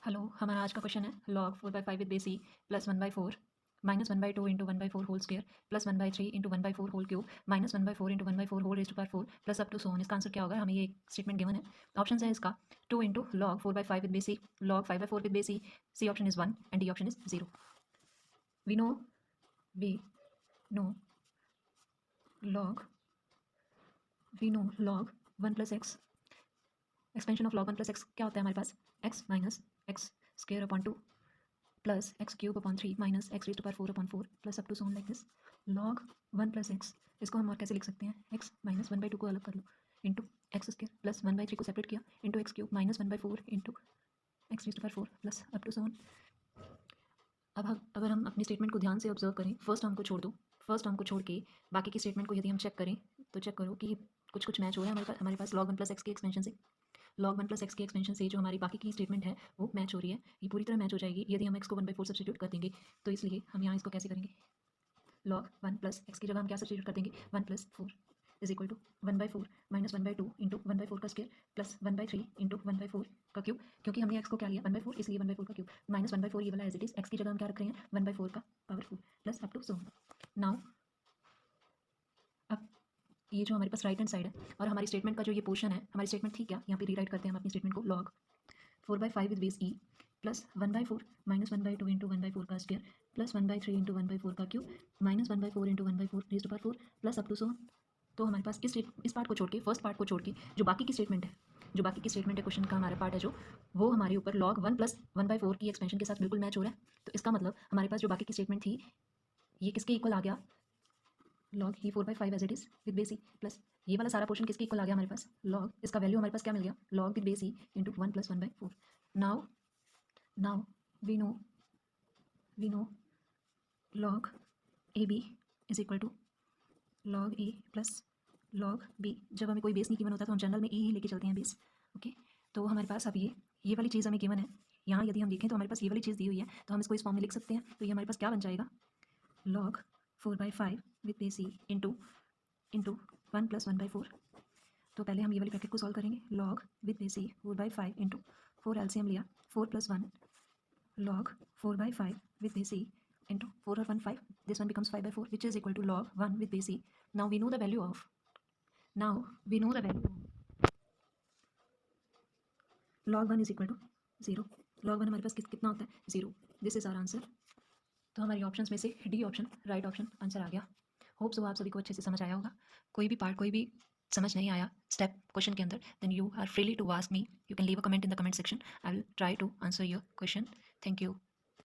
Hello, हमारा आज का क्वेश्चन है log 4/5 with base e plus 1/4 minus 1/2 into 1/4 whole square plus 1/3 into 1/4 whole cube minus 1/4 into 1/4 whole raise to power 4 plus up to so on. इसका answer क्या होगा? हमें ये एक स्टेटमेंट गिवन है। ऑप्शन है इसका 2 into log 4/5 with base e, log 5/4 with base e, C option is 1 and D option is 0। We know we know log we know log 1 plus x, expansion of log 1 plus x क्या होता है हमारे पास? x minus x square upon 2 plus x cube upon 3 minus x raise to power 4 upon 4 plus up to so on like this. log 1 plus x, इसको हम और कैसे लिख सकते हैं? x माइनस 1/2 को अलग कर लो इंटू एक्स स्क्वायर प्लस 1/3 को सेपरेट किया into x cube minus 1/4 into x raise to power 4 plus up to so on. अब अगर हम अपनी स्टेटमेंट को ध्यान से ऑब्जर्व करें, फर्स्ट टर्म को छोड़ दो, फर्स्ट टर्म को छोड़ के बाकी की स्टेटमेंट को यदि हम चेक करें तो चेक करो कि कुछ कुछ मैच हो रहा है हमारे पास log 1 प्लस एक्स की एक्सपेंशन से। log 1 प्लस एक्स की एक्सपेंशन से जो हमारी बाकी की स्टेटमेंट है वो मैच हो रही है। ये पूरी तरह मैच हो जाएगी यदि हम एक्स को 1/4 सब्स्टिट्यूट कर देंगे। तो इसलिए हम यहाँ इसको कैसे करेंगे? log 1 प्लस एक्स की जगह हम क्या सब्स्टिट्यूट कर देंगे? 1 plus 4 is equal to 1/4 minus 1/2 into 1/4 का स्क्वायर प्लस 1/3 इंटू 1/4 का क्यूब। क्योंकि हमने एक्स को क्या लिया 1/4, इसलिए 1/4 का क्यूब माइनस 1/4 ये वाला एज इट इज, एक्स की जगह हम क्या रख रहे हैं 1/4 का power 4 plus up to so. Now अब ये जो हमारे पास राइट हैंड साइड है और हमारी स्टेटमेंट का जो ये पोर्शन है, हमारी स्टेटमेंट थी क्या? यहाँ पे रीराइट करते हैं हम अपनी स्टेटमेंट को। log 4/5 with base e plus 1/4 minus 1/2 into 1/4 का स्क्वायर प्लस 1/3 इंटू 1/4 का cube minus 1/4 into 1/4 raise to power 4 plus up to so. तो हमारे पास इस पार्ट को छोड़ के, फर्स्ट पार्ट को छोड़ के जो बाकी की स्टेटमेंट है, जो बाकी की स्टेटमेंट है क्वेश्चन का हमारा पार्ट है जो, वो हमारे ऊपर log 1 प्लस 1/4 की एक्सपेंशन के साथ बिल्कुल मैच हो रहा है। तो इसका मतलब हमारे पास जो बाकी की स्टेटमेंट थी ये किसके इक्वल आ गया? log ही 4/5 as it is with base e plus ये वाला सारा पोर्शन किसके इक्वल आ गया हमारे पास? log, इसका वैल्यू हमारे पास क्या मिल गया? log with base e into 1 plus 1/4। Now we know log a b is equal to log a plus log b. जब हमें कोई बेस नहीं गिवन होता तो हम जनरल में ए ही लेके चलते हैं बेस। ओके, तो हमारे पास अब ये वाली चीज़ हमें गिवन है। यहाँ यदि हम देखें तो हमारे पास ये वाली चीज़ दी हुई है, तो हम इसको इस फॉर्म में लिख सकते हैं। तो ये हमारे पास क्या बन जाएगा? log 4/5 with base e into 1 plus 1/4। तो पहले हम ये वाली ब्रैकेट को सॉल्व करेंगे। log with base E 4/5 into 4 LCM लिया 4 plus 1 log 4/5 with base e into 4 और 1 5, this one becomes 5/4 which is equal to log 1 with base e. Now we know the value of log 1 is equal to 0. log 1 हमारे पास कितना होता है? 0. This is our answer. तो हमारी options में से D option right option answer आ गया। होप सो आप सभी को अच्छे से समझ आया होगा। कोई भी पार्ट, कोई भी समझ नहीं आया स्टेप क्वेश्चन के अंदर, then you are freely to ask me. You can leave a comment in the comment section. I will try to answer your question. Thank you.